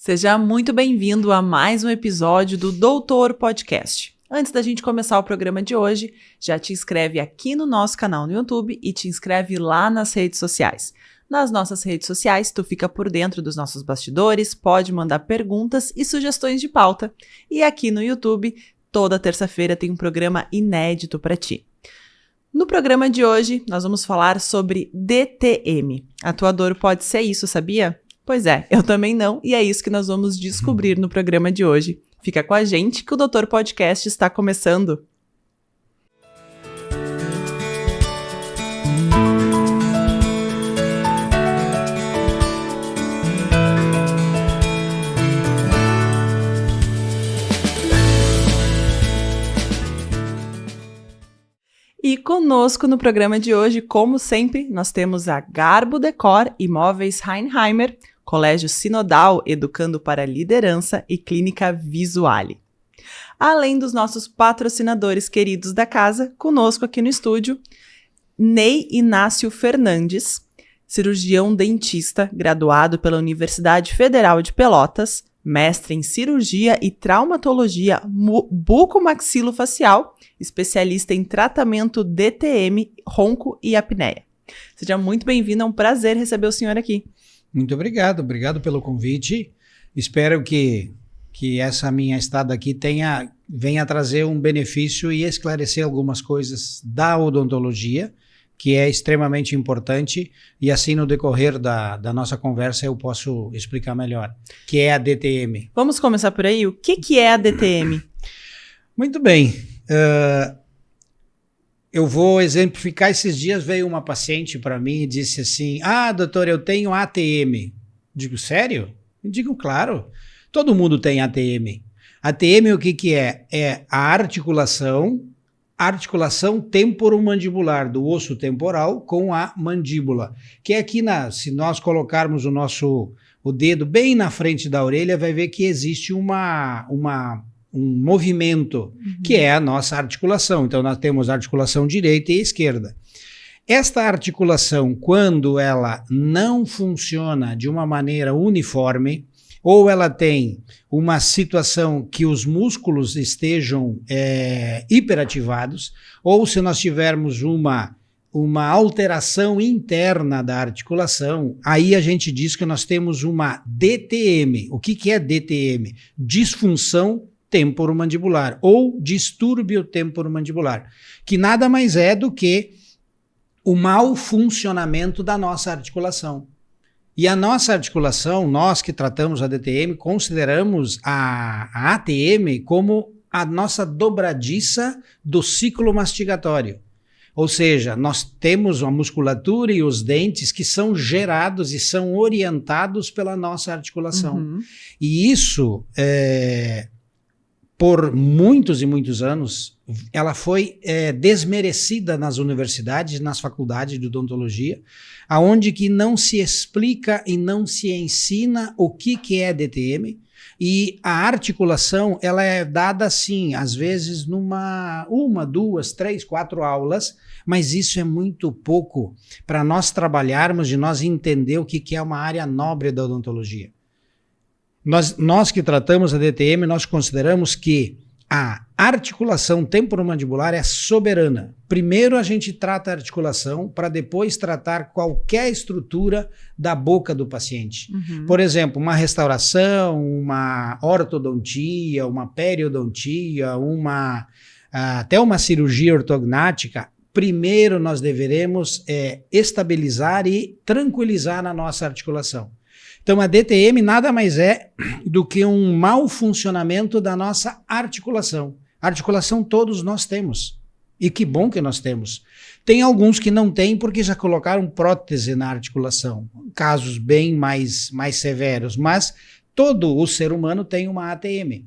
Seja muito bem-vindo a mais um episódio do Doutor Podcast. Antes da gente começar o programa de hoje, já te inscreve aqui no nosso canal no YouTube e te inscreve lá nas redes sociais. Nas nossas redes sociais, tu fica por dentro dos nossos bastidores, pode mandar perguntas e sugestões de pauta. E aqui no YouTube, toda terça-feira tem um programa inédito para ti. No programa de hoje, nós vamos falar sobre DTM. Atuador pode ser isso, sabia? Pois é, eu também não, e é isso que nós vamos descobrir no programa de hoje. Fica com a gente que o Doutor Podcast está começando. E conosco no programa de hoje, como sempre, nós temos a Garbo Decor Imóveis Heinheimer, Colégio Sinodal Educando para a Liderança e Clínica Visuale. Além dos nossos patrocinadores queridos da casa, conosco aqui no estúdio, Ney Inácio Fernandes, cirurgião dentista, graduado pela Universidade Federal de Pelotas, mestre em cirurgia e traumatologia bucomaxilofacial, especialista em tratamento DTM, ronco e apneia. Seja muito bem-vindo, é um prazer receber o senhor aqui. Muito obrigado pelo convite. Espero que essa minha estada aqui venha trazer um benefício e esclarecer algumas coisas da odontologia, que é extremamente importante, e assim no decorrer da nossa conversa eu posso explicar melhor, que é a DTM. Vamos começar por aí? O que é a DTM? Muito bem. Eu vou exemplificar. Esses dias veio uma paciente para mim e disse assim: doutor, eu tenho ATM. Digo, sério? Eu digo, claro. Todo mundo tem ATM. ATM o que é? É a articulação temporomandibular do osso temporal com a mandíbula. Que é aqui, se nós colocarmos o dedo bem na frente da orelha, vai ver que existe um movimento, que é a nossa articulação. Então, nós temos a articulação direita e esquerda. Esta articulação, quando ela não funciona de uma maneira uniforme, ou ela tem uma situação que os músculos estejam hiperativados, ou se nós tivermos uma alteração interna da articulação, aí a gente diz que nós temos uma DTM. O que é DTM? Disfunção temporomandibular ou distúrbio temporomandibular, que nada mais é do que o mau funcionamento da nossa articulação. E a nossa articulação, nós que tratamos a DTM, consideramos a ATM como a nossa dobradiça do ciclo mastigatório. Ou seja, nós temos a musculatura e os dentes que são gerados e são orientados pela nossa articulação. E isso por muitos e muitos anos, ela foi desmerecida nas universidades, nas faculdades de odontologia, aonde que não se explica e não se ensina o que é DTM, e a articulação ela é dada assim, às vezes uma, duas, três, 4 aulas, mas isso é muito pouco para nós trabalharmos e nós entender o que é uma área nobre da odontologia. Nós que tratamos a DTM, nós consideramos que a articulação temporomandibular é soberana. Primeiro a gente trata a articulação para depois tratar qualquer estrutura da boca do paciente. Por exemplo, uma restauração, uma ortodontia, uma periodontia, até uma cirurgia ortognática. Primeiro nós deveremos estabilizar e tranquilizar a nossa articulação. Então, a DTM nada mais é do que um mau funcionamento da nossa articulação. A articulação todos nós temos. E que bom que nós temos. Tem alguns que não têm porque já colocaram prótese na articulação. Casos bem mais severos. Mas todo o ser humano tem uma ATM.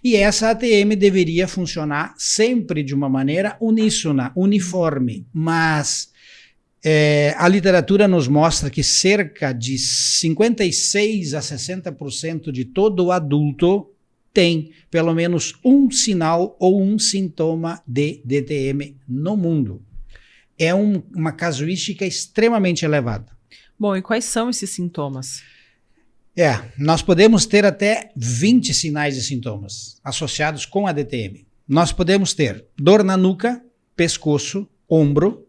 E essa ATM deveria funcionar sempre de uma maneira uníssona, uniforme. Mas a literatura nos mostra que cerca de 56% a 60% de todo adulto tem pelo menos um sinal ou um sintoma de DTM no mundo. É uma casuística extremamente elevada. Bom, e quais são esses sintomas? Nós podemos ter até 20 sinais e sintomas associados com a DTM. Nós podemos ter dor na nuca, pescoço, ombro,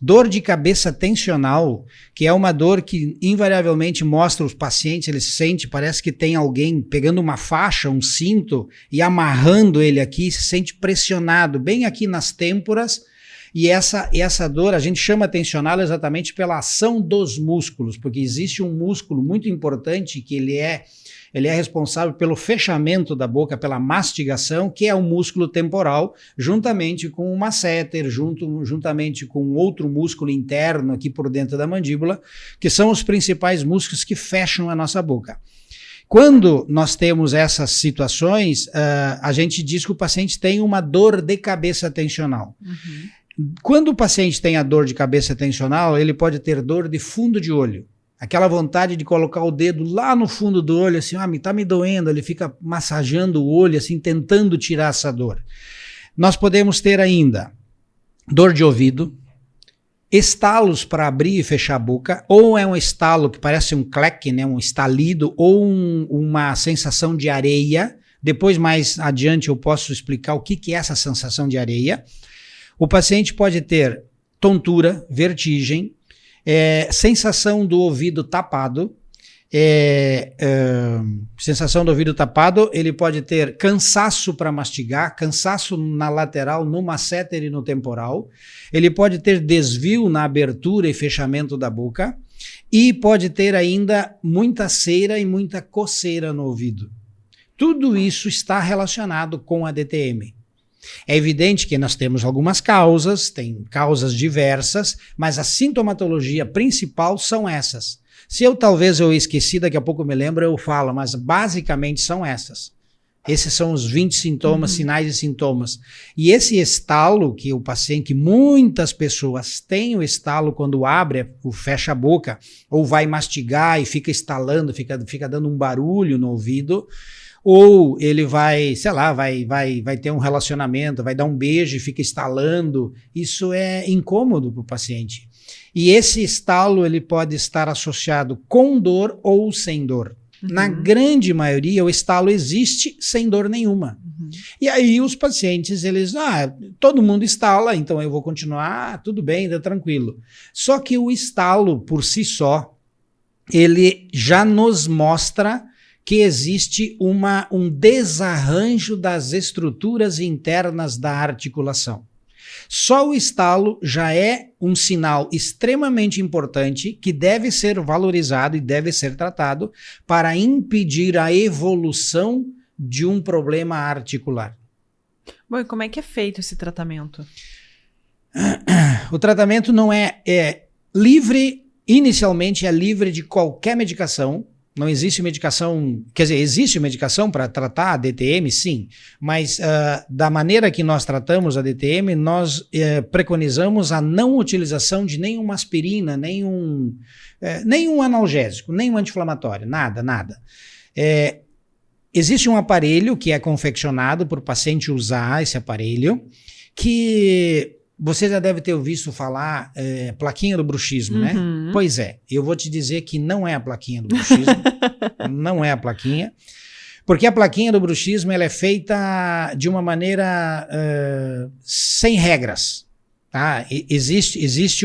dor de cabeça tensional, que é uma dor que invariavelmente mostra os pacientes, eles sentem, parece que tem alguém pegando uma faixa, um cinto e amarrando ele aqui, se sente pressionado bem aqui nas têmporas. E essa dor a gente chama tensional exatamente pela ação dos músculos, porque existe um músculo muito importante que ele é responsável pelo fechamento da boca, pela mastigação, que é o músculo temporal, juntamente com o masseter, juntamente com outro músculo interno aqui por dentro da mandíbula, que são os principais músculos que fecham a nossa boca. Quando nós temos essas situações, a gente diz que o paciente tem uma dor de cabeça tensional. Quando o paciente tem a dor de cabeça tensional, ele pode ter dor de fundo de olho. Aquela vontade de colocar o dedo lá no fundo do olho, assim, tá me doendo, ele fica massageando o olho, assim, tentando tirar essa dor. Nós podemos ter ainda dor de ouvido, estalos para abrir e fechar a boca, ou é um estalo que parece um clack, né, um estalido, ou uma sensação de areia. Depois, mais adiante, eu posso explicar o que é essa sensação de areia. O paciente pode ter tontura, vertigem, sensação do ouvido tapado. Sensação do ouvido tapado, ele pode ter cansaço para mastigar, cansaço na lateral, no masseter e no temporal. Ele pode ter desvio na abertura e fechamento da boca. E pode ter ainda muita cera e muita coceira no ouvido. Tudo isso está relacionado com a DTM. É evidente que nós temos algumas causas, tem causas diversas, mas a sintomatologia principal são essas. Se talvez eu esqueci, daqui a pouco eu me lembro, eu falo, mas basicamente são essas. Esses são os 20 sintomas, sinais e sintomas. E esse estalo que o paciente, que muitas pessoas têm o estalo quando abre, fecha a boca, ou vai mastigar e fica estalando, fica dando um barulho no ouvido, ou ele vai, sei lá, vai ter um relacionamento, vai dar um beijo e fica estalando. Isso é incômodo para o paciente. E esse estalo ele pode estar associado com dor ou sem dor. Na grande maioria, o estalo existe sem dor nenhuma. E aí os pacientes, eles, todo mundo estala, então eu vou continuar, tudo bem, tá tranquilo. Só que o estalo, por si só, ele já nos mostra que existe um desarranjo das estruturas internas da articulação. Só o estalo já é um sinal extremamente importante que deve ser valorizado e deve ser tratado para impedir a evolução de um problema articular. Bom, e como é que é feito esse tratamento? O tratamento não é livre, inicialmente é livre de qualquer medicação. Não existe medicação, quer dizer, existe medicação para tratar a DTM, sim, mas da maneira que nós tratamos a DTM, nós preconizamos a não utilização de nenhuma aspirina, nenhum analgésico, nenhum anti-inflamatório, nada. Existe um aparelho que é confeccionado para o paciente usar esse aparelho, que você já deve ter visto falar plaquinha do bruxismo, né? Pois é, eu vou te dizer que não é a plaquinha do bruxismo, não é a plaquinha, porque a plaquinha do bruxismo ela é feita de uma maneira sem regras. Tá? Existe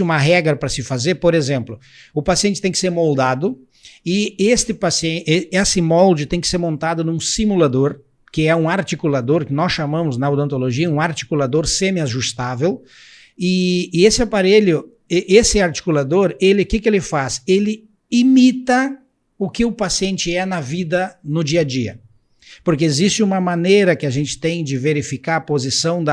uma regra para se fazer, por exemplo, o paciente tem que ser moldado e esse molde tem que ser montado num simulador, que é um articulador, que nós chamamos na odontologia um articulador semi-ajustável, e esse aparelho, esse articulador, o que ele faz? Ele imita o que o paciente é na vida, no dia a dia. Porque existe uma maneira que a gente tem de verificar a posição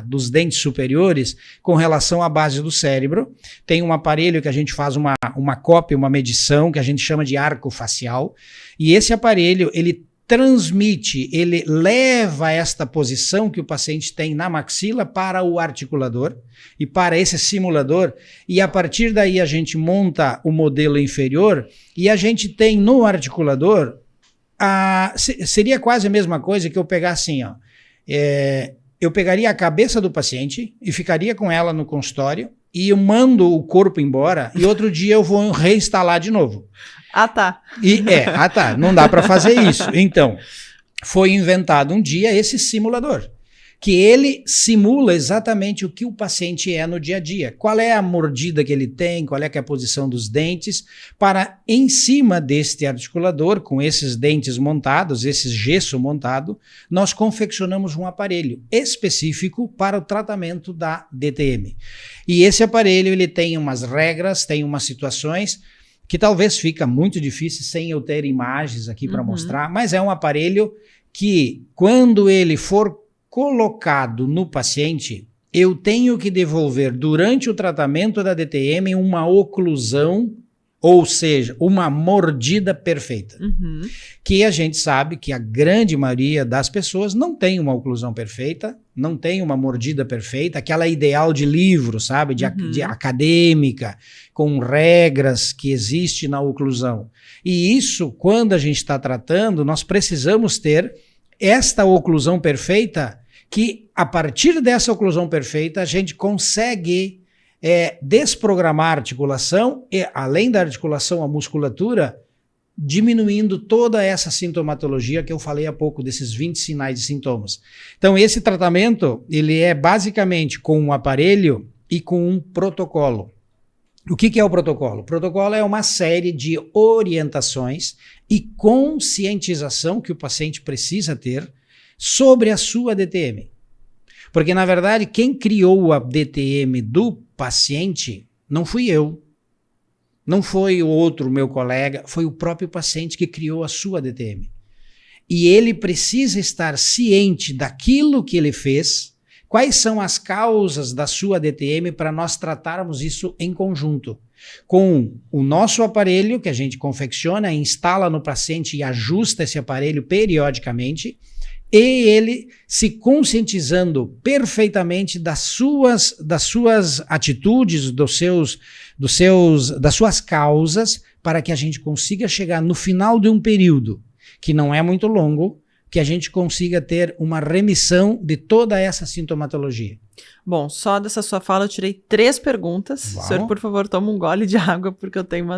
dos dentes superiores com relação à base do cérebro. Tem um aparelho que a gente faz uma cópia, uma medição, que a gente chama de arco facial, e esse aparelho, ele transmite, ele leva esta posição que o paciente tem na maxila para o articulador e para esse simulador, e a partir daí a gente monta o modelo inferior e a gente tem no articulador, seria quase a mesma coisa que eu pegar assim, ó, eu pegaria a cabeça do paciente e ficaria com ela no consultório e eu mando o corpo embora e outro dia eu vou reinstalar de novo. Ah, tá. Não dá para fazer isso. Então, foi inventado um dia esse simulador, que ele simula exatamente o que o paciente é no dia a dia. Qual é a mordida que ele tem, qual é que é a posição dos dentes, para, em cima deste articulador, com esses dentes montados, esse gesso montado, nós confeccionamos um aparelho específico para o tratamento da DTM. E esse aparelho, ele tem umas regras, tem umas situações que talvez fica muito difícil sem eu ter imagens aqui para mostrar, mas é um aparelho que, quando ele for colocado no paciente, eu tenho que devolver durante o tratamento da DTM uma oclusão, ou seja, uma mordida perfeita. Que a gente sabe que a grande maioria das pessoas não tem uma oclusão perfeita, não tem uma mordida perfeita, aquela ideal de livro, sabe, de acadêmica, com regras que existe na oclusão. E isso, quando a gente está tratando, nós precisamos ter esta oclusão perfeita, que a partir dessa oclusão perfeita a gente consegue desprogramar a articulação e, além da articulação, a musculatura, diminuindo toda essa sintomatologia que eu falei há pouco, desses 20 sinais e sintomas. Então, esse tratamento, ele é basicamente com um aparelho e com um protocolo. O que é o protocolo? O protocolo é uma série de orientações e conscientização que o paciente precisa ter sobre a sua DTM. Porque, na verdade, quem criou a DTM do paciente não fui eu, não foi o outro meu colega, foi o próprio paciente que criou a sua DTM. E ele precisa estar ciente daquilo que ele fez, quais são as causas da sua DTM, para nós tratarmos isso em conjunto. Com o nosso aparelho, que a gente confecciona, instala no paciente e ajusta esse aparelho periodicamente, e ele se conscientizando perfeitamente das suas atitudes, das suas causas, para que a gente consiga chegar no final de um período, que não é muito longo, que a gente consiga ter uma remissão de toda essa sintomatologia. Bom, só dessa sua fala eu tirei 3 perguntas. Uau. O senhor, por favor, toma um gole de água, porque eu tenho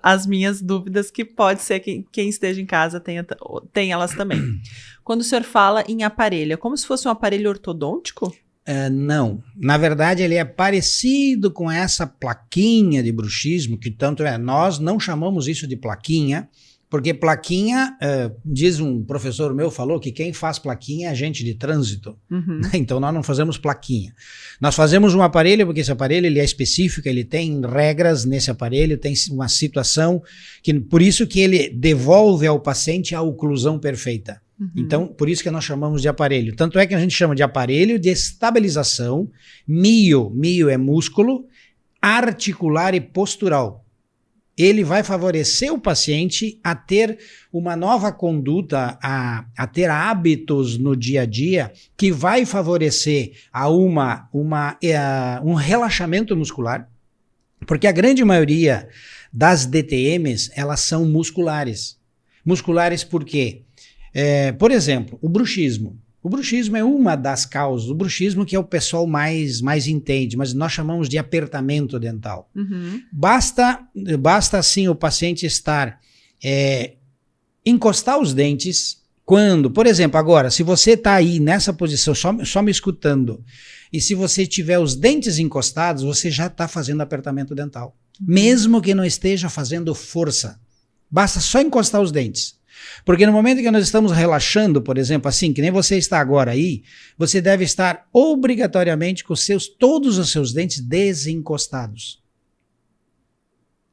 as minhas dúvidas, que pode ser que quem esteja em casa tem elas também. Quando o senhor fala em aparelho, é como se fosse um aparelho ortodôntico? Não. Na verdade, ele é parecido com essa plaquinha de bruxismo, que tanto é. Nós não chamamos isso de plaquinha, porque plaquinha, diz um professor meu, falou que quem faz plaquinha é agente de trânsito. Então nós não fazemos plaquinha. Nós fazemos um aparelho, porque esse aparelho ele é específico, ele tem regras nesse aparelho, tem uma situação, por isso que ele devolve ao paciente a oclusão perfeita. Então, por isso que nós chamamos de aparelho. Tanto é que a gente chama de aparelho de estabilização, mio é músculo, articular e postural. Ele vai favorecer o paciente a ter uma nova conduta, a ter hábitos no dia a dia, que vai favorecer um relaxamento muscular, porque a grande maioria das DTMs, elas são musculares. Musculares por quê? Por exemplo, o bruxismo. O bruxismo é uma das causas, o bruxismo que é o pessoal mais entende, mas nós chamamos de apertamento dental. Basta assim o paciente encostar os dentes, quando, por exemplo, agora, se você está aí nessa posição, só me escutando, e se você tiver os dentes encostados, você já está fazendo apertamento dental, mesmo que não esteja fazendo força, basta só encostar os dentes. Porque no momento que nós estamos relaxando, por exemplo, assim, que nem você está agora aí, você deve estar obrigatoriamente com todos os seus dentes desencostados.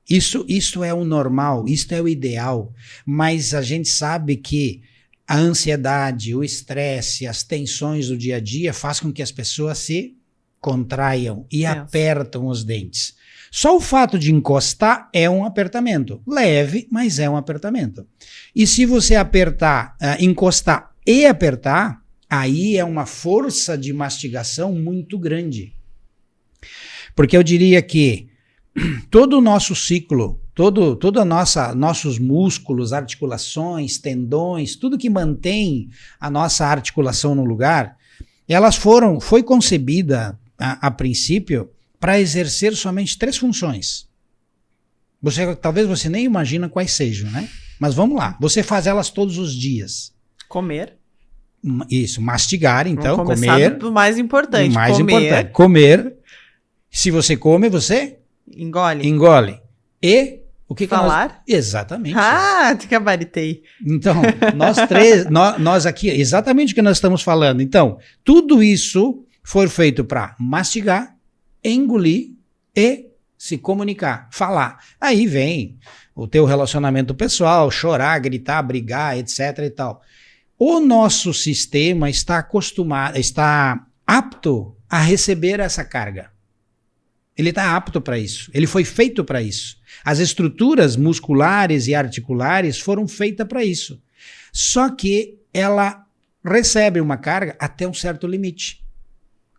Isso é o normal, isso é o ideal, mas a gente sabe que a ansiedade, o estresse, as tensões do dia a dia faz com que as pessoas se contraiam e apertam os dentes. Só o fato de encostar é um apertamento. Leve, mas é um apertamento. E se você encostar e apertar, aí é uma força de mastigação muito grande. Porque eu diria que todo o nosso ciclo, nossos músculos, articulações, tendões, tudo que mantém a nossa articulação no lugar, foi concebida a princípio para exercer somente 3 funções. Talvez você nem imagina quais sejam, né? Mas vamos lá. Você faz elas todos os dias. Comer. Isso, mastigar, então, Vamos começar comer. do mais importante. O mais comer. importante. Comer. Se você come, você Engole. engole. E o que Falar? Exatamente. Ah, te gabaritei. Então, nós três, nós aqui, exatamente o que nós estamos falando. Então, tudo isso foi feito para mastigar, engolir e se comunicar, falar. Aí vem o teu relacionamento pessoal, chorar, gritar, brigar, etc. e tal. O nosso sistema está acostumado, está apto a receber essa carga. Ele está apto para isso. Ele foi feito para isso. As estruturas musculares e articulares foram feitas para isso. Só que ela recebe uma carga até um certo limite.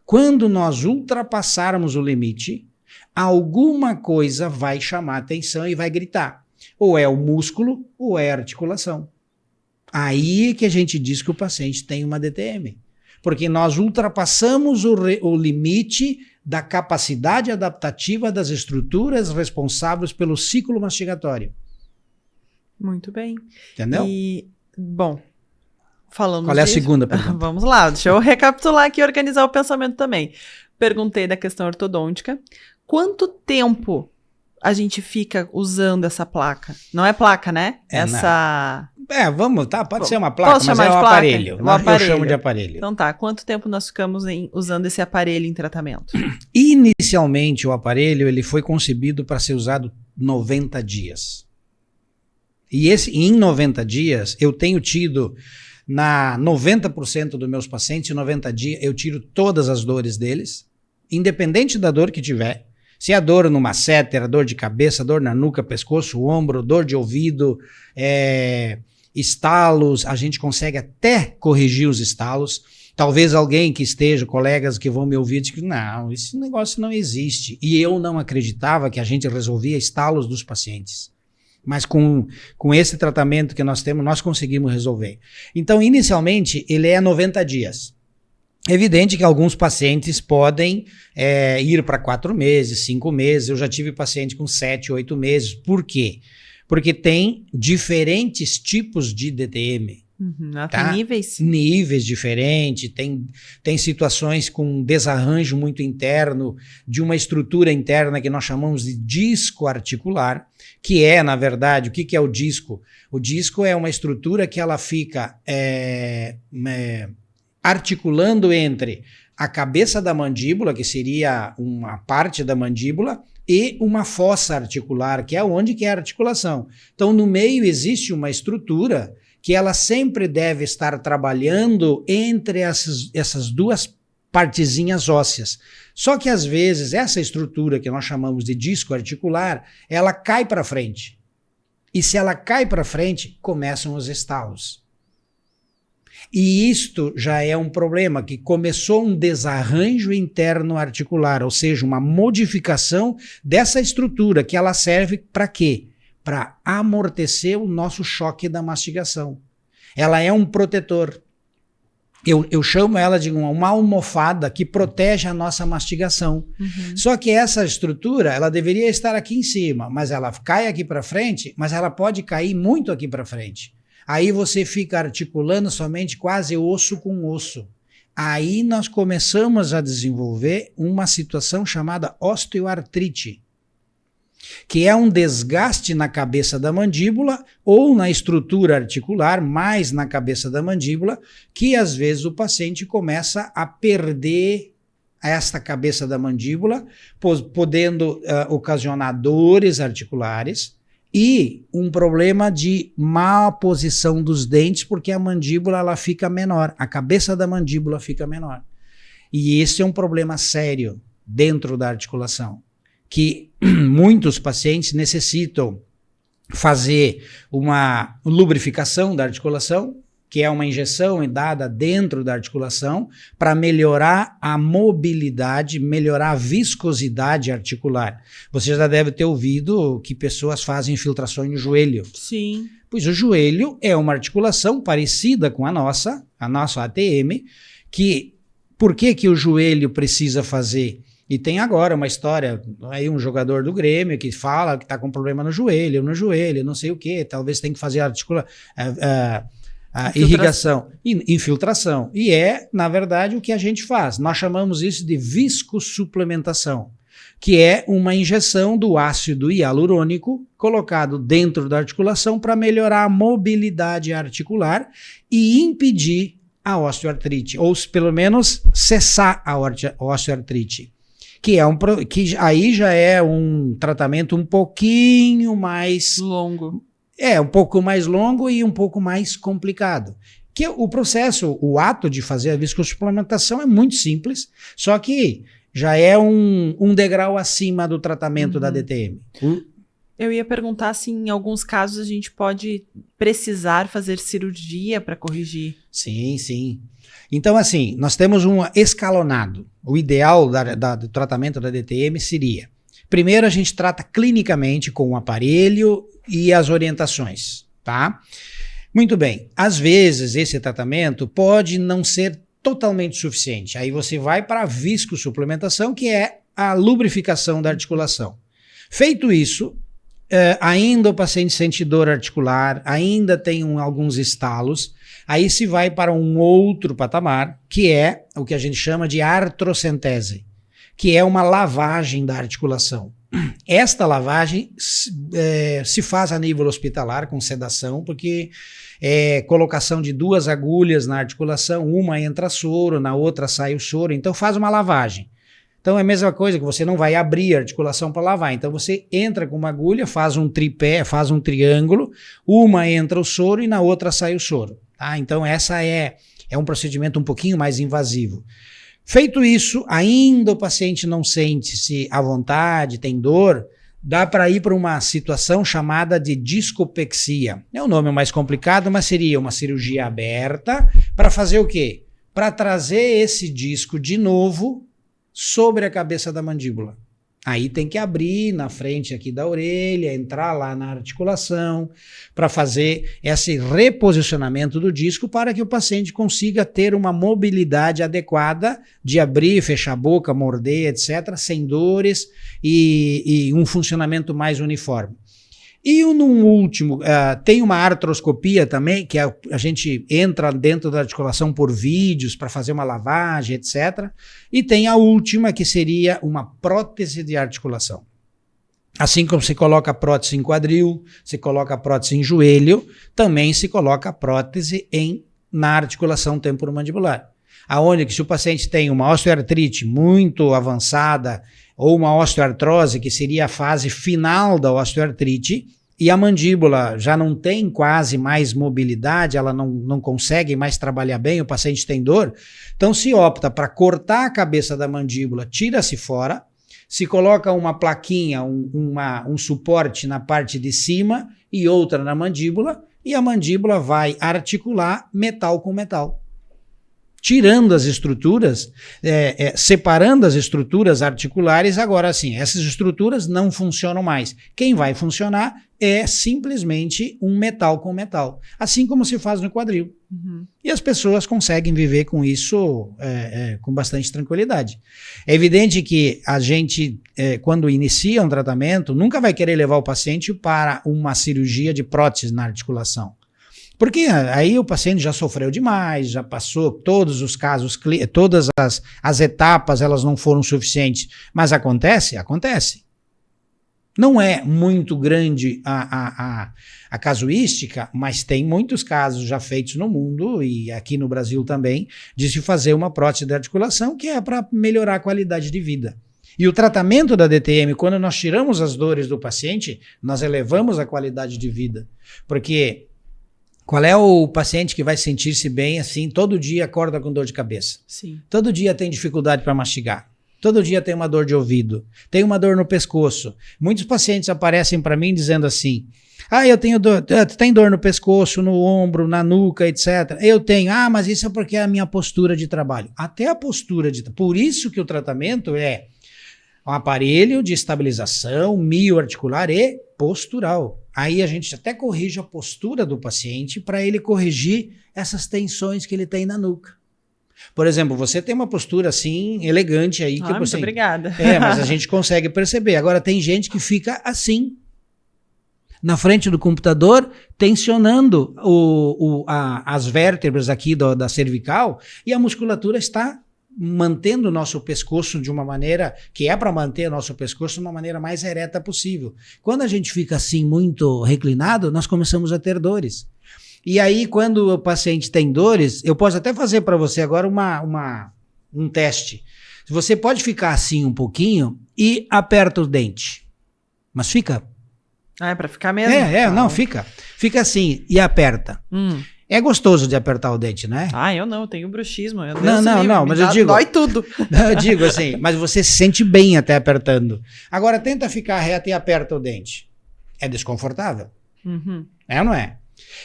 Quando nós ultrapassarmos o limite, alguma coisa vai chamar atenção e vai gritar. Ou é o músculo ou é a articulação. Aí que a gente diz que o paciente tem uma DTM. Porque nós ultrapassamos o limite da capacidade adaptativa das estruturas responsáveis pelo ciclo mastigatório. Muito bem. Entendeu? E, bom, falando Qual é a disso, segunda pergunta? vamos lá, deixa eu recapitular aqui e organizar o pensamento também. Perguntei da questão ortodôntica. Quanto tempo a gente fica usando essa placa? Não é placa, né? Vamos, tá? Pode ser uma placa, Posso mas chamar é um de placa? aparelho. Um aparelho. Eu chamo de aparelho. Então tá, quanto tempo nós ficamos usando esse aparelho em tratamento? Inicialmente, o aparelho ele foi concebido para ser usado 90 dias. E em 90 dias, eu tenho tido, na 90% dos meus pacientes, em 90 dias, eu tiro todas as dores deles, independente da dor que tiver. Se é dor no masseter, dor de cabeça, dor na nuca, pescoço, ombro, dor de ouvido, estalos, a gente consegue até corrigir os estalos. Talvez alguém que esteja, colegas que vão me ouvir, diga, não, esse negócio não existe. E eu não acreditava que a gente resolvia estalos dos pacientes. Mas com esse tratamento que nós temos, nós conseguimos resolver. Então, inicialmente, ele é 90 dias. Evidente que alguns pacientes podem ir para 4 meses, 5 meses. Eu já tive paciente com 7, 8 meses. Por quê? Porque tem diferentes tipos de DTM. Tem níveis? Níveis diferentes, tem situações com desarranjo muito interno, de uma estrutura interna que nós chamamos de disco articular, que é, na verdade, o que é o disco? O disco é uma estrutura que ela fica articulando entre a cabeça da mandíbula, que seria uma parte da mandíbula, e uma fossa articular, que é onde que é a articulação. Então, no meio existe uma estrutura que ela sempre deve estar trabalhando entre essas duas partezinhas ósseas. Só que, às vezes, essa estrutura que nós chamamos de disco articular, ela cai para frente. E se ela cai para frente, começam os estalos. E isto já é um problema, que começou um desarranjo interno articular, ou seja, uma modificação dessa estrutura, que ela serve para quê? Para amortecer o nosso choque da mastigação. Ela é um protetor. Eu chamo ela de uma almofada que protege a nossa mastigação. Só que essa estrutura, ela deveria estar aqui em cima, mas ela cai aqui para frente, mas ela pode cair muito aqui para frente. Aí você fica articulando somente quase osso com osso. Aí nós começamos a desenvolver uma situação chamada osteoartrite, que é um desgaste na cabeça da mandíbula ou na estrutura articular, mais na cabeça da mandíbula, que às vezes o paciente começa a perder esta cabeça da mandíbula, podendo ocasionar dores articulares e um problema de má posição dos dentes, porque a mandíbula ela fica menor, a cabeça da mandíbula fica menor. E esse é um problema sério dentro da articulação, que muitos pacientes necessitam fazer uma lubrificação da articulação, que é uma injeção dada dentro da articulação para melhorar a mobilidade, melhorar a viscosidade articular. Você já deve ter ouvido que pessoas fazem infiltrações no joelho. Sim. Pois o joelho é uma articulação parecida com a nossa ATM, que por que o joelho precisa fazer E tem agora uma história, aí um jogador do Grêmio que fala que está com problema no joelho, não sei o quê, talvez tem que fazer a irrigação, infiltração. E na verdade, o que a gente faz. Nós chamamos isso de viscosuplementação, que é uma injeção do ácido hialurônico colocado dentro da articulação para melhorar a mobilidade articular e impedir a osteoartrite, ou pelo menos cessar a osteoartrite. Que aí já é um tratamento um pouquinho mais longo. Um pouco mais longo e um pouco mais complicado. Que o processo, o ato de fazer a viscosuplementação é muito simples, só que já é um degrau acima do tratamento da DTM. Eu ia perguntar se em alguns casos a gente pode precisar fazer cirurgia para corrigir. Sim, sim. Então, assim, nós temos um escalonado. O ideal do tratamento da DTM seria, primeiro a gente trata clinicamente com o aparelho e as orientações, tá? Muito bem. Às vezes, esse tratamento pode não ser totalmente suficiente. Aí você vai para a viscosuplementação, que é a lubrificação da articulação. Feito isso, ainda o paciente sente dor articular, ainda tem alguns estalos, aí se vai para um outro patamar, que é o que a gente chama de artrocentese, que é uma lavagem da articulação. Esta lavagem se faz a nível hospitalar com sedação, porque é colocação de 2 agulhas na articulação, uma entra soro, na outra sai o soro, então faz uma lavagem. Então é a mesma coisa que você não vai abrir a articulação para lavar, então você entra com uma agulha, faz um tripé, faz um triângulo, uma entra o soro e na outra sai o soro. Tá? Então essa é um procedimento um pouquinho mais invasivo. Feito isso, ainda o paciente não sente-se à vontade, tem dor, dá para ir para uma situação chamada de discopexia. É um nome mais complicado, mas seria uma cirurgia aberta para fazer o quê? Para trazer esse disco de novo sobre a cabeça da mandíbula. Aí tem que abrir na frente aqui da orelha, entrar lá na articulação, para fazer esse reposicionamento do disco para que o paciente consiga ter uma mobilidade adequada de abrir, fechar a boca, morder, etc., sem dores e um funcionamento mais uniforme. E num último, tem uma artroscopia também, que a gente entra dentro da articulação por vídeos para fazer uma lavagem, etc. E tem a última, que seria uma prótese de articulação. Assim como se coloca prótese em quadril, se coloca prótese em joelho, também se coloca prótese na articulação temporomandibular. Aonde que se o paciente tem uma osteoartrite muito avançada ou uma osteoartrose, que seria a fase final da osteoartrite, e a mandíbula já não tem quase mais mobilidade, ela não consegue mais trabalhar bem, o paciente tem dor, então se opta para cortar a cabeça da mandíbula, tira-se fora, se coloca uma plaquinha, um suporte na parte de cima e outra na mandíbula, e a mandíbula vai articular metal com metal. Tirando as estruturas, separando as estruturas articulares, agora sim, essas estruturas não funcionam mais. Quem vai funcionar é simplesmente um metal com metal, assim como se faz no quadril. Uhum. E as pessoas conseguem viver com isso com bastante tranquilidade. É evidente que a gente, quando inicia um tratamento, nunca vai querer levar o paciente para uma cirurgia de prótese na articulação. Porque aí o paciente já sofreu demais, já passou todos os casos, todas as etapas, elas não foram suficientes. Mas acontece? Acontece. Não é muito grande a casuística, mas tem muitos casos já feitos no mundo e aqui no Brasil também, de se fazer uma prótese de articulação que é para melhorar a qualidade de vida. E o tratamento da DTM, quando nós tiramos as dores do paciente, nós elevamos a qualidade de vida. Porque qual é o paciente que vai sentir-se bem assim, todo dia acorda com dor de cabeça? Sim. Todo dia tem dificuldade para mastigar. Todo dia tem uma dor de ouvido. Tem uma dor no pescoço. Muitos pacientes aparecem para mim dizendo assim, eu tenho dor, tu tem dor no pescoço, no ombro, na nuca, etc. Eu tenho, mas isso é porque é a minha postura de trabalho. Até a postura de trabalho. Por isso que o tratamento é um aparelho de estabilização mioarticular e postural. Aí a gente até corrige a postura do paciente para ele corrigir essas tensões que ele tem na nuca. Por exemplo, você tem uma postura assim, elegante aí. Que Muito obrigada. Mas a gente consegue perceber. Agora, tem gente que fica assim, na frente do computador, tensionando as vértebras aqui da cervical, e a musculatura está mantendo o nosso pescoço de uma maneira que é para manter o nosso pescoço de uma maneira mais ereta possível. Quando a gente fica assim muito reclinado, nós começamos a ter dores. E aí, quando o paciente tem dores, eu posso até fazer para você agora um teste. Você pode ficar assim um pouquinho e aperta o dente. Mas fica. Ah, é para ficar mesmo? Não, fica. Fica assim e aperta. É gostoso de apertar o dente, né? Eu não, eu tenho bruxismo. Não, mas eu digo... Dói tudo. Eu digo assim, mas você se sente bem até apertando. Agora, tenta ficar reto e aperta o dente. É desconfortável. É ou não é?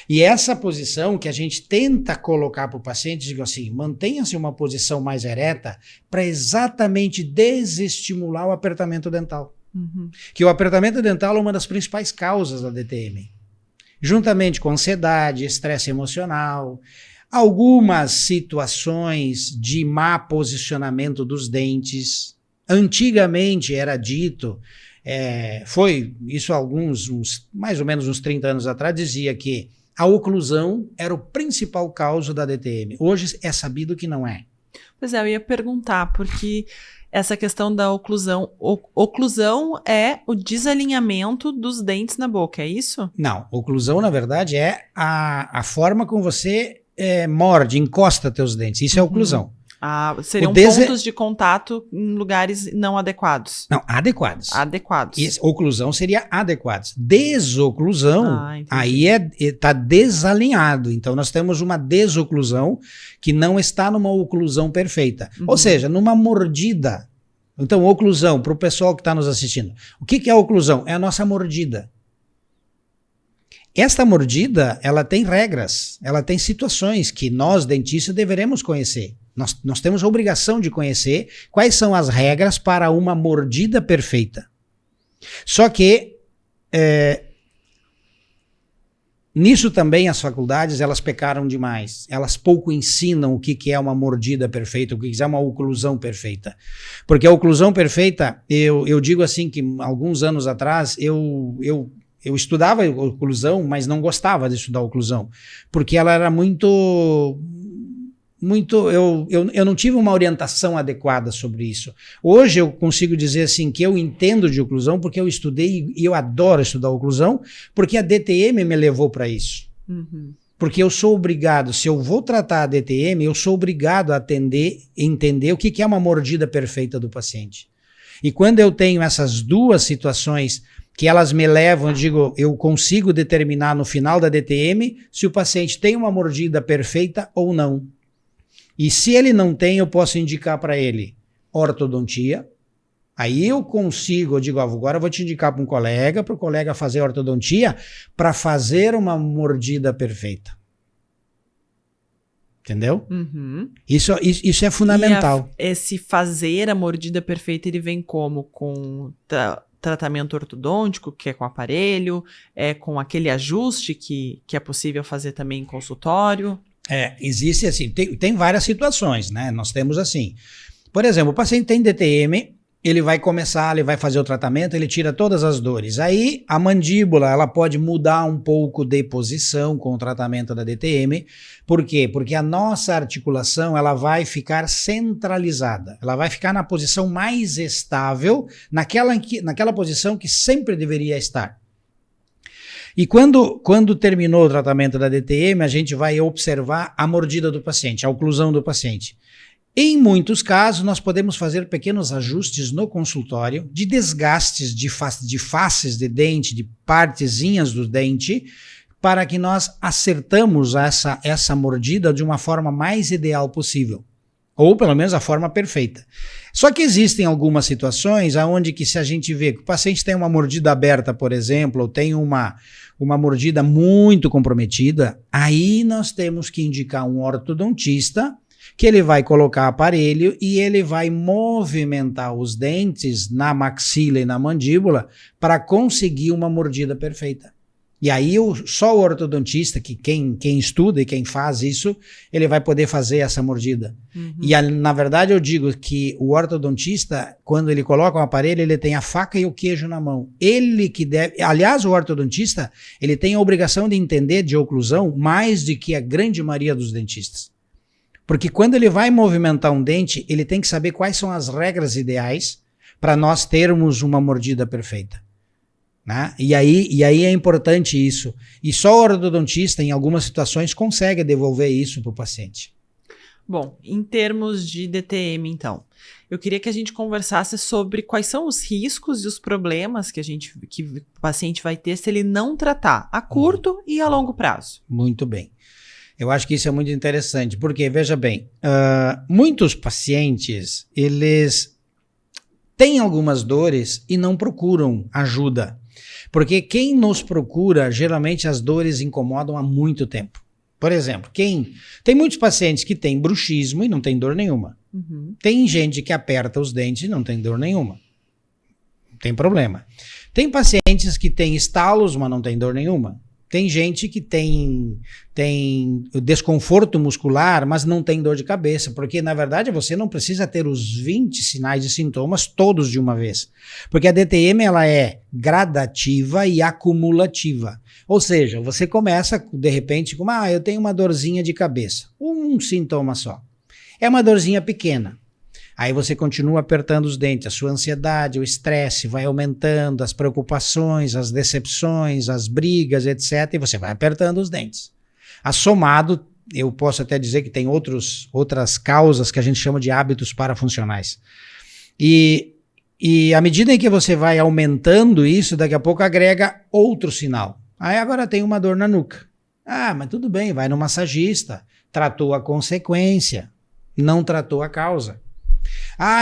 E essa posição que a gente tenta colocar para o paciente, digo assim, mantenha-se uma posição mais ereta para exatamente desestimular o apertamento dental. Que o apertamento dental é uma das principais causas da DTM. Juntamente com ansiedade, estresse emocional, algumas situações de má posicionamento dos dentes. Antigamente era dito, foi isso mais ou menos uns 30 anos atrás, dizia que a oclusão era o principal causa da DTM. Hoje é sabido que não é. Pois é, eu ia perguntar, porque essa questão da oclusão, oclusão é o desalinhamento dos dentes na boca, é isso? Não, oclusão na verdade é a forma como você morde, encosta teus dentes, isso é oclusão. Seriam pontos de contato em lugares não adequados. Não, adequados. Oclusão seria adequados. Desoclusão, aí está desalinhado. Então nós temos uma desoclusão que não está numa oclusão perfeita. Ou seja, numa mordida. Então, oclusão, para o pessoal que está nos assistindo. O que é a oclusão? É a nossa mordida. Esta mordida, ela tem regras, ela tem situações que nós, dentistas, deveremos conhecer. Nós temos a obrigação de conhecer quais são as regras para uma mordida perfeita. Só que nisso também as faculdades elas pecaram demais. Elas pouco ensinam o que é uma mordida perfeita, o que é uma oclusão perfeita. Porque a oclusão perfeita, eu digo assim que alguns anos atrás eu estudava oclusão, mas não gostava de estudar oclusão, porque ela era eu não tive uma orientação adequada sobre isso. Hoje eu consigo dizer assim que eu entendo de oclusão porque eu estudei e eu adoro estudar oclusão, porque a DTM me levou para isso. Porque eu sou obrigado, se eu vou tratar a DTM, eu sou obrigado a entender o que é uma mordida perfeita do paciente. E quando eu tenho essas duas situações que elas me levam, eu consigo determinar no final da DTM se o paciente tem uma mordida perfeita ou não. E se ele não tem, eu posso indicar para ele ortodontia. Aí eu consigo, agora eu vou te indicar para o colega fazer ortodontia para fazer uma mordida perfeita. Entendeu? Isso é fundamental. Esse fazer a mordida perfeita, ele vem como? Com tratamento ortodôntico, que é com aparelho, com aquele ajuste que é possível fazer também em consultório? Existe assim, tem várias situações, né? Nós temos assim, por exemplo, o paciente tem DTM, ele vai fazer o tratamento, ele tira todas as dores. Aí a mandíbula, ela pode mudar um pouco de posição com o tratamento da DTM. Por quê? Porque a nossa articulação, ela vai ficar centralizada. Ela vai ficar na posição mais estável, naquela posição que sempre deveria estar. E quando terminou o tratamento da DTM, a gente vai observar a mordida do paciente, a oclusão do paciente. Em muitos casos, nós podemos fazer pequenos ajustes no consultório de desgastes de faces de dente, de partezinhas do dente, para que nós acertamos essa mordida de uma forma mais ideal possível. Ou pelo menos a forma perfeita. Só que existem algumas situações onde que se a gente vê que o paciente tem uma mordida aberta, por exemplo, ou tem uma mordida muito comprometida, aí nós temos que indicar um ortodontista que ele vai colocar aparelho e ele vai movimentar os dentes na maxila e na mandíbula para conseguir uma mordida perfeita. E aí só o ortodontista, que quem estuda e quem faz isso, ele vai poder fazer essa mordida. E na verdade eu digo que o ortodontista, quando ele coloca um aparelho, ele tem a faca e o queijo na mão. Ele que deve... Aliás, o ortodontista, ele tem a obrigação de entender de oclusão mais do que a grande maioria dos dentistas. Porque quando ele vai movimentar um dente, ele tem que saber quais são as regras ideais para nós termos uma mordida perfeita. Né? E aí é importante isso. E só o ortodontista, em algumas situações, consegue devolver isso para o paciente. Bom, em termos de DTM, então, eu queria que a gente conversasse sobre quais são os riscos e os problemas que o paciente vai ter se ele não tratar a curto e a longo prazo. Muito bem. Eu acho que isso é muito interessante, porque, veja bem, muitos pacientes, eles têm algumas dores e não procuram ajuda. Porque quem nos procura, geralmente as dores incomodam há muito tempo. Por exemplo, tem muitos pacientes que têm bruxismo e não tem dor nenhuma. Tem gente que aperta os dentes e não tem dor nenhuma. Não tem problema. Tem pacientes que têm estalos, mas não tem dor nenhuma. Tem gente que tem desconforto muscular, mas não tem dor de cabeça, porque na verdade você não precisa ter os 20 sinais e sintomas todos de uma vez. Porque a DTM ela é gradativa e acumulativa. Ou seja, você começa de repente com, eu tenho uma dorzinha de cabeça, um sintoma só. É uma dorzinha pequena. Aí você continua apertando os dentes, a sua ansiedade, o estresse vai aumentando, as preocupações, as decepções, as brigas, etc. E você vai apertando os dentes. Somado, eu posso até dizer que tem outras causas que a gente chama de hábitos parafuncionais. E à medida em que você vai aumentando isso, daqui a pouco agrega outro sinal. Aí agora tem uma dor na nuca. Mas tudo bem, vai no massagista, tratou a consequência, não tratou a causa.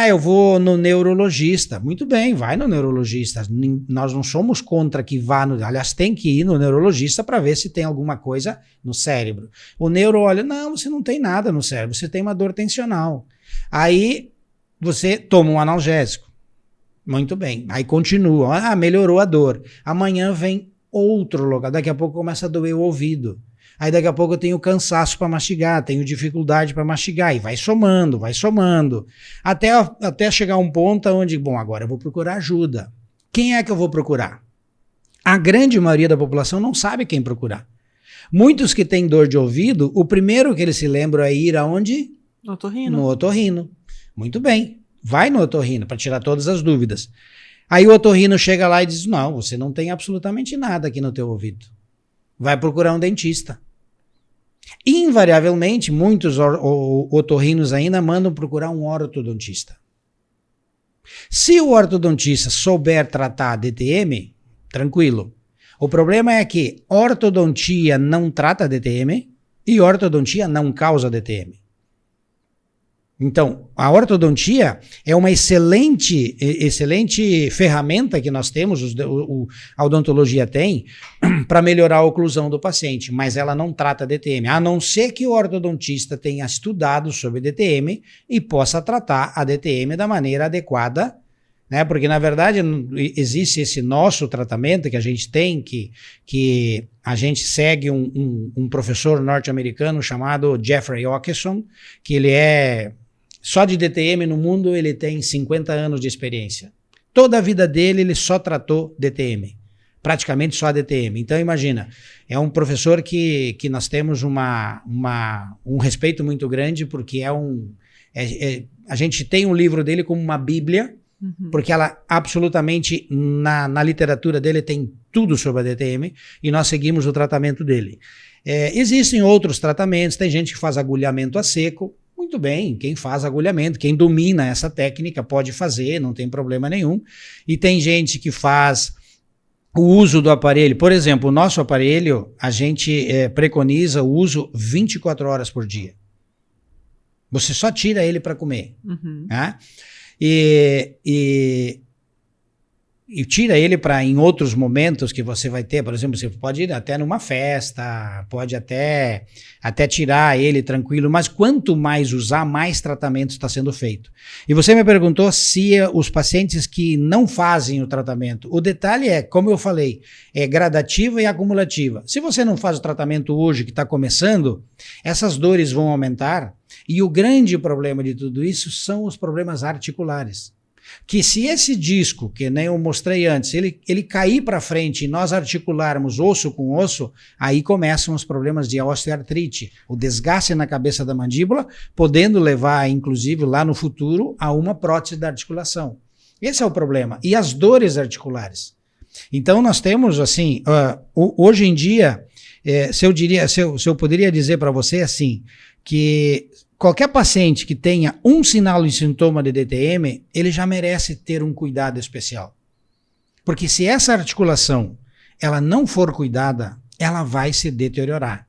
Eu vou no neurologista. Muito bem, vai no neurologista. Nós não somos contra que vá aliás, tem que ir no neurologista para ver se tem alguma coisa no cérebro. O neuro olha, não, você não tem nada no cérebro, você tem uma dor tensional. Aí você toma um analgésico. Muito bem, aí continua. Melhorou a dor. Amanhã vem outro lugar, daqui a pouco começa a doer o ouvido. Aí daqui a pouco eu tenho cansaço para mastigar, tenho dificuldade para mastigar, e vai somando, até chegar um ponto onde, agora eu vou procurar ajuda. Quem é que eu vou procurar? A grande maioria da população não sabe quem procurar. Muitos que têm dor de ouvido, o primeiro que eles se lembram é ir aonde? No otorrino. No otorrino. Muito bem, vai no otorrino para tirar todas as dúvidas. Aí o otorrino chega lá e diz, não, você não tem absolutamente nada aqui no teu ouvido. Vai procurar um dentista. Invariavelmente, muitos otorrinos ainda mandam procurar um ortodontista. Se o ortodontista souber tratar a DTM, tranquilo. O problema é que ortodontia não trata DTM e ortodontia não causa DTM. Então, a ortodontia é uma excelente ferramenta que nós temos, a odontologia tem, para melhorar a oclusão do paciente, mas ela não trata DTM, a não ser que o ortodontista tenha estudado sobre DTM e possa tratar a DTM da maneira adequada, né? Porque, na verdade, existe esse nosso tratamento que a gente tem, que a gente segue um professor norte-americano chamado Jeffrey Okeson, que ele é... Só de DTM no mundo ele tem 50 anos de experiência. Toda a vida dele ele só tratou DTM. Praticamente só DTM. Então imagina, é um professor que nós temos um respeito muito grande, porque a gente tem um livro dele como uma bíblia, porque ela absolutamente, na literatura dele tem tudo sobre a DTM, e nós seguimos o tratamento dele. Existem outros tratamentos, tem gente que faz agulhamento a seco. Muito bem, quem faz agulhamento, quem domina essa técnica pode fazer, não tem problema nenhum. E tem gente que faz o uso do aparelho. Por exemplo, o nosso aparelho, a gente preconiza o uso 24 horas por dia. Você só tira ele para comer. Né? E e tira ele para em outros momentos que você vai ter, por exemplo, você pode ir até numa festa, pode até tirar ele tranquilo, mas quanto mais usar, mais tratamento está sendo feito. E você me perguntou se os pacientes que não fazem o tratamento, o detalhe é, como eu falei, é gradativa e acumulativa. Se você não faz o tratamento hoje, que está começando, essas dores vão aumentar, e o grande problema de tudo isso são os problemas articulares. Que se esse disco, que nem eu mostrei antes, ele cair para frente e nós articularmos osso com osso, aí começam os problemas de osteoartrite, o desgaste na cabeça da mandíbula, podendo levar, inclusive, lá no futuro, a uma prótese da articulação. Esse é o problema. E as dores articulares. Então nós temos, assim, hoje em dia, se eu poderia dizer para você assim, que qualquer paciente que tenha um sinal e sintoma de DTM, ele já merece ter um cuidado especial. Porque se essa articulação ela não for cuidada, ela vai se deteriorar.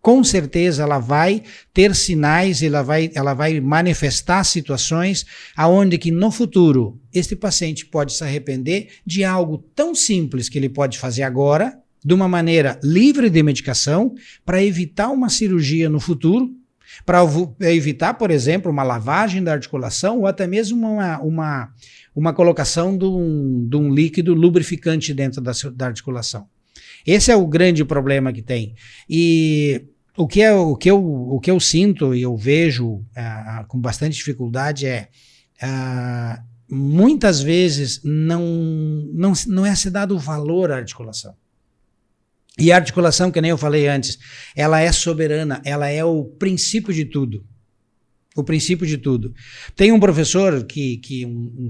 Com certeza ela vai ter sinais, ela vai manifestar situações aonde que no futuro este paciente pode se arrepender de algo tão simples que ele pode fazer agora, de uma maneira livre de medicação, para evitar uma cirurgia no futuro, para evitar, por exemplo, uma lavagem da articulação ou até mesmo uma colocação de um líquido lubrificante dentro da articulação. Esse é o grande problema que tem. E o que eu sinto e eu vejo com bastante dificuldade muitas vezes não é se dado valor à articulação. E a articulação, que nem eu falei antes, ela é soberana, ela é o princípio de tudo. O princípio de tudo. Tem um professor,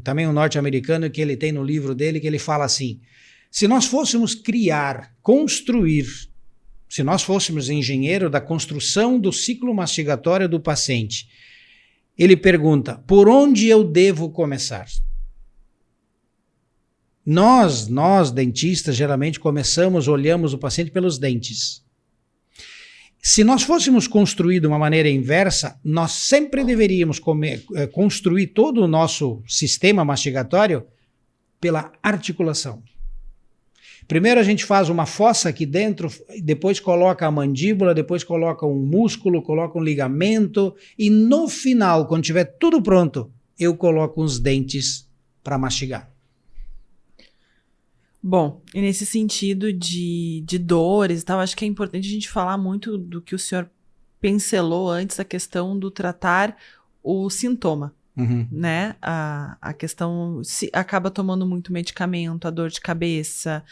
também um norte-americano, que ele tem no livro dele, que ele fala assim, se nós fôssemos construir, se nós fôssemos engenheiro da construção do ciclo mastigatório do paciente, ele pergunta, por onde eu devo começar? Nós dentistas, geralmente olhamos o paciente pelos dentes. Se nós fôssemos construir de uma maneira inversa, nós sempre deveríamos construir todo o nosso sistema mastigatório pela articulação. Primeiro a gente faz uma fossa aqui dentro, depois coloca a mandíbula, depois coloca um músculo, coloca um ligamento, e no final, quando tiver tudo pronto, eu coloco os dentes para mastigar. Bom, e nesse sentido de dores e tal, acho que é importante a gente falar muito do que o senhor pincelou antes, a questão do tratar o sintoma, né? A questão, se acaba tomando muito medicamento, a dor de cabeça,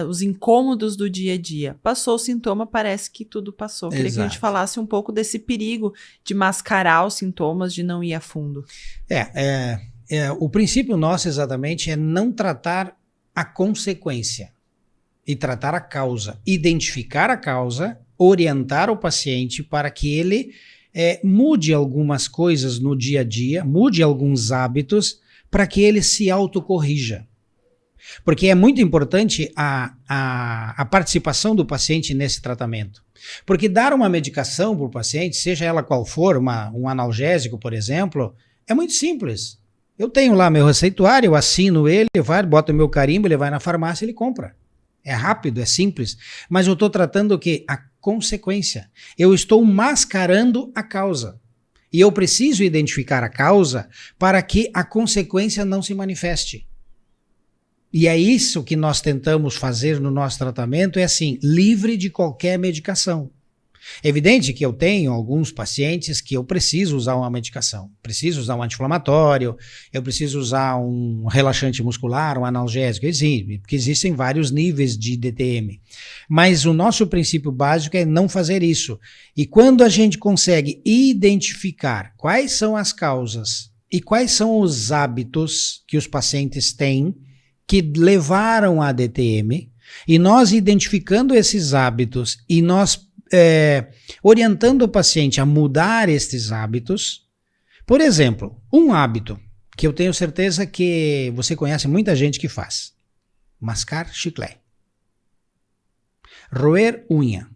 os incômodos do dia a dia. Passou o sintoma, parece que tudo passou. Queria que a gente falasse um pouco desse perigo de mascarar os sintomas, de não ir a fundo. O princípio nosso exatamente é não tratar a consequência e tratar a causa, identificar a causa, orientar o paciente para que ele mude algumas coisas no dia a dia, mude alguns hábitos para que ele se autocorrija. Porque é muito importante a participação do paciente nesse tratamento. Porque dar uma medicação para o paciente, seja ela qual for, um analgésico, por exemplo, é muito simples. Eu tenho lá meu receituário, eu assino ele, boto o meu carimbo, ele vai na farmácia e ele compra. É rápido, é simples. Mas eu estou tratando o quê? A consequência. Eu estou mascarando a causa. E eu preciso identificar a causa para que a consequência não se manifeste. E é isso que nós tentamos fazer no nosso tratamento, é assim, livre de qualquer medicação. É evidente que eu tenho alguns pacientes que eu preciso usar uma medicação, preciso usar um anti-inflamatório, eu preciso usar um relaxante muscular, um analgésico, porque existem vários níveis de DTM. Mas o nosso princípio básico é não fazer isso. E quando a gente consegue identificar quais são as causas e quais são os hábitos que os pacientes têm que levaram à DTM, e nós identificando esses hábitos e nós orientando o paciente a mudar estes hábitos. Por exemplo, um hábito que eu tenho certeza que você conhece muita gente que faz: mascar chiclete, roer unha,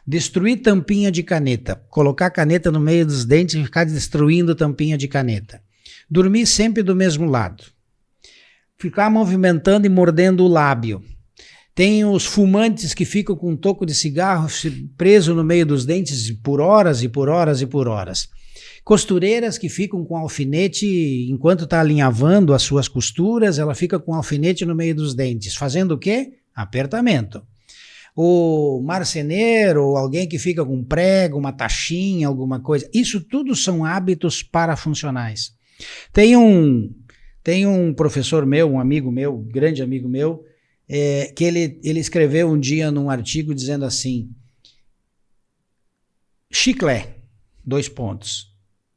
destruir tampinha de caneta, colocar a caneta no meio dos dentes e ficar destruindo tampinha de caneta, dormir sempre do mesmo lado, ficar movimentando e mordendo o lábio. Tem os fumantes que ficam com um toco de cigarro preso no meio dos dentes por horas e por horas e por horas. Costureiras que ficam com alfinete, enquanto está alinhavando as suas costuras, ela fica com alfinete no meio dos dentes. Fazendo o quê? Apertamento. O marceneiro, ou alguém que fica com um prego, uma tachinha, alguma coisa. Isso tudo são hábitos parafuncionais. Tem um professor meu, um amigo meu, grande amigo meu, que ele escreveu um dia num artigo dizendo assim: chiclé, 2 pontos.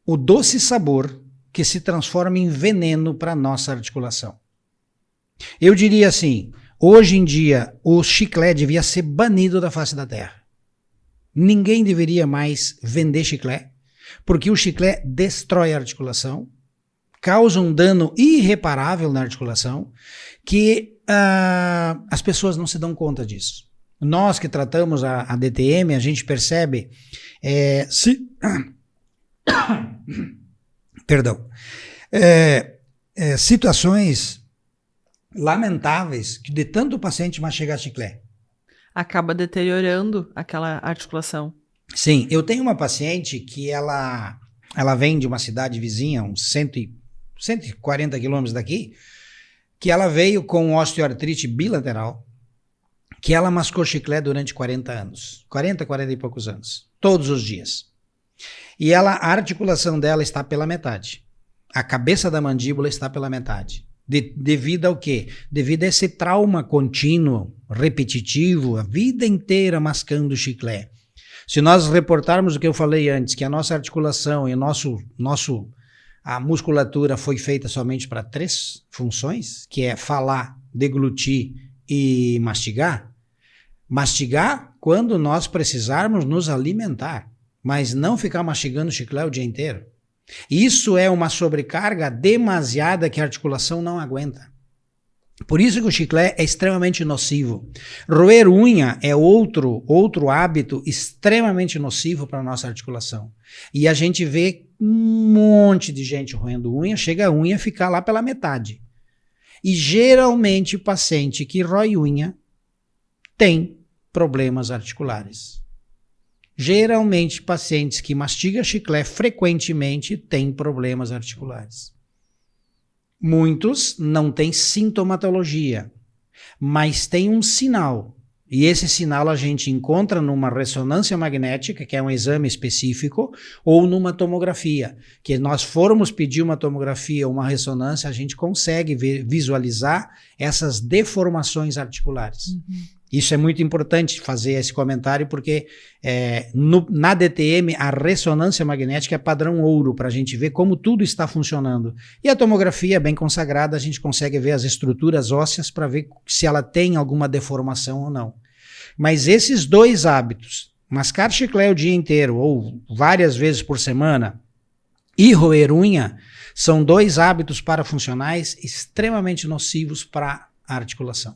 O doce sabor que se transforma em veneno para a nossa articulação. Eu diria assim, hoje em dia o chiclé devia ser banido da face da terra. Ninguém deveria mais vender chiclé, porque o chiclé destrói a articulação, causa um dano irreparável na articulação, que as pessoas não se dão conta disso. Nós que tratamos a DTM, a gente percebe situações lamentáveis que de tanto o paciente mastigar chiclé. Acaba deteriorando aquela articulação. Sim, eu tenho uma paciente que ela vem de uma cidade vizinha, uns 140 quilômetros daqui, que ela veio com osteoartrite bilateral, que ela mascou chiclé durante 40 anos. 40 e poucos anos. Todos os dias. E a articulação dela está pela metade. A cabeça da mandíbula está pela metade. Devido ao quê? Devido a esse trauma contínuo, repetitivo, a vida inteira mascando chiclé. Se nós reportarmos o que eu falei antes, que a nossa articulação e a musculatura foi feita somente para 3 funções, que é falar, deglutir e mastigar. Mastigar quando nós precisarmos nos alimentar, mas não ficar mastigando chiclé o dia inteiro. Isso é uma sobrecarga demasiada que a articulação não aguenta. Por isso que o chiclé é extremamente nocivo. Roer unha é outro hábito extremamente nocivo para a nossa articulação. E a gente vê um monte de gente roendo unha, chega a unha ficar lá pela metade. E geralmente o paciente que rói unha tem problemas articulares. Geralmente pacientes que mastigam chiclé frequentemente têm problemas articulares. Muitos não têm sintomatologia, mas tem um sinal. E esse sinal a gente encontra numa ressonância magnética, que é um exame específico, ou numa tomografia. Que nós formos pedir uma tomografia ou uma ressonância, a gente consegue visualizar essas deformações articulares. Uhum. Isso é muito importante fazer esse comentário, porque na DTM a ressonância magnética é padrão ouro para a gente ver como tudo está funcionando. E a tomografia bem consagrada, a gente consegue ver as estruturas ósseas para ver se ela tem alguma deformação ou não. Mas esses 2 hábitos, mascar chiclé o dia inteiro ou várias vezes por semana e roer unha, são 2 hábitos parafuncionais extremamente nocivos para a articulação.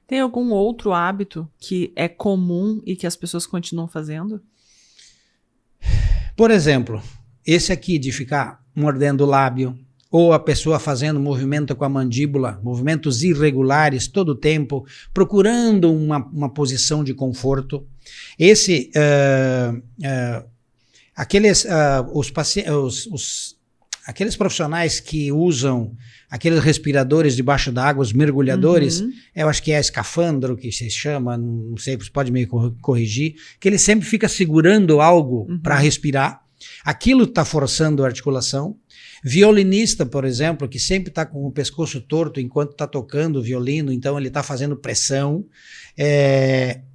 Tem algum outro hábito que é comum e que as pessoas continuam fazendo? Por exemplo, esse aqui de ficar mordendo o lábio, ou a pessoa fazendo movimento com a mandíbula, movimentos irregulares todo o tempo, procurando uma posição de conforto. Aqueles profissionais que usam aqueles respiradores debaixo d'água, os mergulhadores, eu acho que é escafandro que se chama, não sei, você pode me corrigir, que ele sempre fica segurando algo para respirar. Aquilo está forçando a articulação. Violinista, por exemplo, que sempre está com o pescoço torto enquanto está tocando o violino, então ele está fazendo pressão.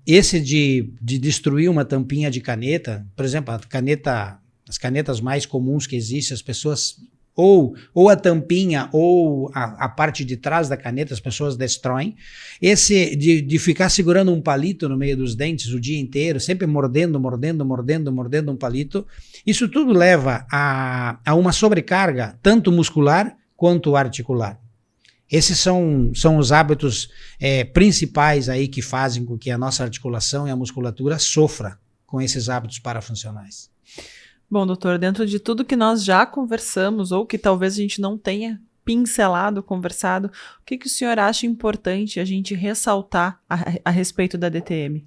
Esse de destruir uma tampinha de caneta, por exemplo, as canetas mais comuns que existem, as pessoas ou a tampinha ou a parte de trás da caneta, as pessoas destroem. Esse de ficar segurando um palito no meio dos dentes o dia inteiro, sempre mordendo um palito, isso tudo leva a uma sobrecarga, tanto muscular quanto articular. Esses são os hábitos principais aí que fazem com que a nossa articulação e a musculatura sofra com esses hábitos parafuncionais. Bom, doutor, dentro de tudo que nós já conversamos, ou que talvez a gente não tenha pincelado, conversado, o que o senhor acha importante a gente ressaltar a respeito da DTM?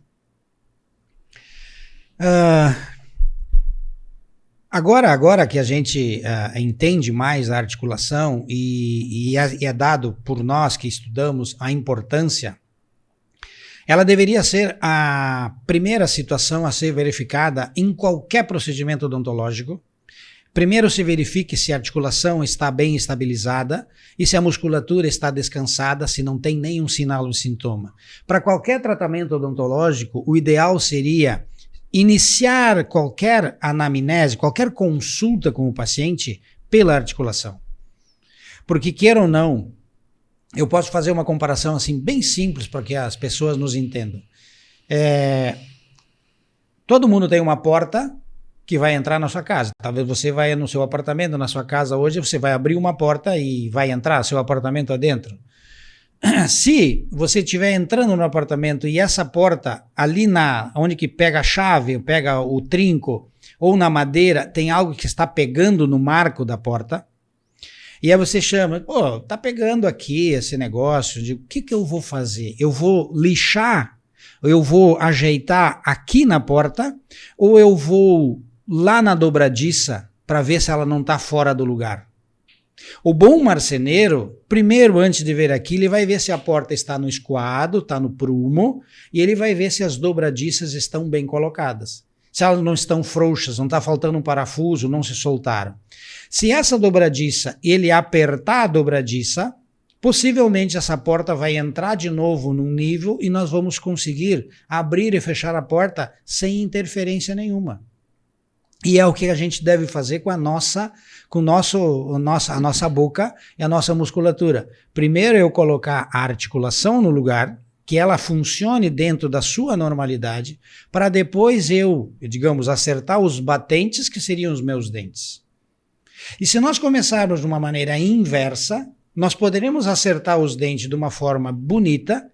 Agora que a gente entende mais a articulação e é dado por nós que estudamos a importância, ela deveria ser a primeira situação a ser verificada em qualquer procedimento odontológico. Primeiro se verifique se a articulação está bem estabilizada e se a musculatura está descansada, se não tem nenhum sinal ou sintoma. Para qualquer tratamento odontológico, o ideal seria iniciar qualquer anamnese, qualquer consulta com o paciente pela articulação. Porque, queira ou não, eu posso fazer uma comparação assim bem simples para que as pessoas nos entendam. Todo mundo tem uma porta que vai entrar na sua casa. Talvez você vai no seu apartamento, na sua casa hoje, você vai abrir uma porta e vai entrar seu apartamento adentro. Se você estiver entrando no apartamento e essa porta ali onde que pega a chave, pega o trinco ou na madeira, tem algo que está pegando no marco da porta, e aí você chama, tá pegando aqui esse negócio, o que eu vou fazer? Eu vou lixar, eu vou ajeitar aqui na porta ou eu vou lá na dobradiça para ver se ela não está fora do lugar? O bom marceneiro, primeiro, antes de ver aquilo, ele vai ver se a porta está no escoado, está no prumo, e ele vai ver se as dobradiças estão bem colocadas. Se elas não estão frouxas, não está faltando um parafuso, não se soltaram. Se essa dobradiça, ele apertar a dobradiça, possivelmente essa porta vai entrar de novo num nível e nós vamos conseguir abrir e fechar a porta sem interferência nenhuma. E é o que a gente deve fazer com a nossa boca e a nossa musculatura. Primeiro eu colocar a articulação no lugar, que ela funcione dentro da sua normalidade, para depois eu, digamos, acertar os batentes que seriam os meus dentes. E se nós começarmos de uma maneira inversa, nós poderemos acertar os dentes de uma forma bonita,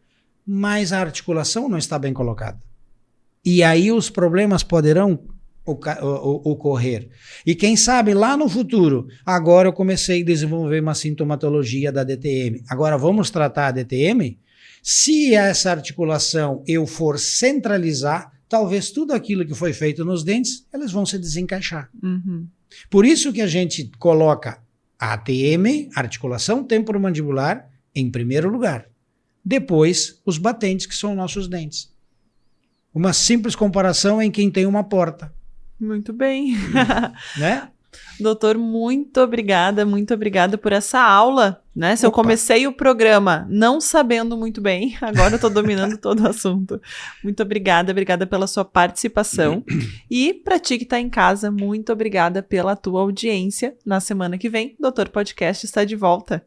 mas a articulação não está bem colocada. E aí os problemas poderão ocorrer. E quem sabe lá no futuro, agora eu comecei a desenvolver uma sintomatologia da DTM. Agora vamos tratar a DTM? Se essa articulação eu for centralizar, talvez tudo aquilo que foi feito nos dentes, eles vão se desencaixar. Uhum. Por isso que a gente coloca a ATM, articulação temporomandibular, em primeiro lugar. Depois, os batentes, que são nossos dentes. Uma simples comparação em quem tem uma porta. Muito bem. Né? Doutor, muito obrigada por essa aula, né? Se eu comecei o programa não sabendo muito bem, agora eu estou dominando todo o assunto. Muito obrigada pela sua participação. E para ti que está em casa, muito obrigada pela tua audiência. Na semana que vem, Doutor Podcast está de volta.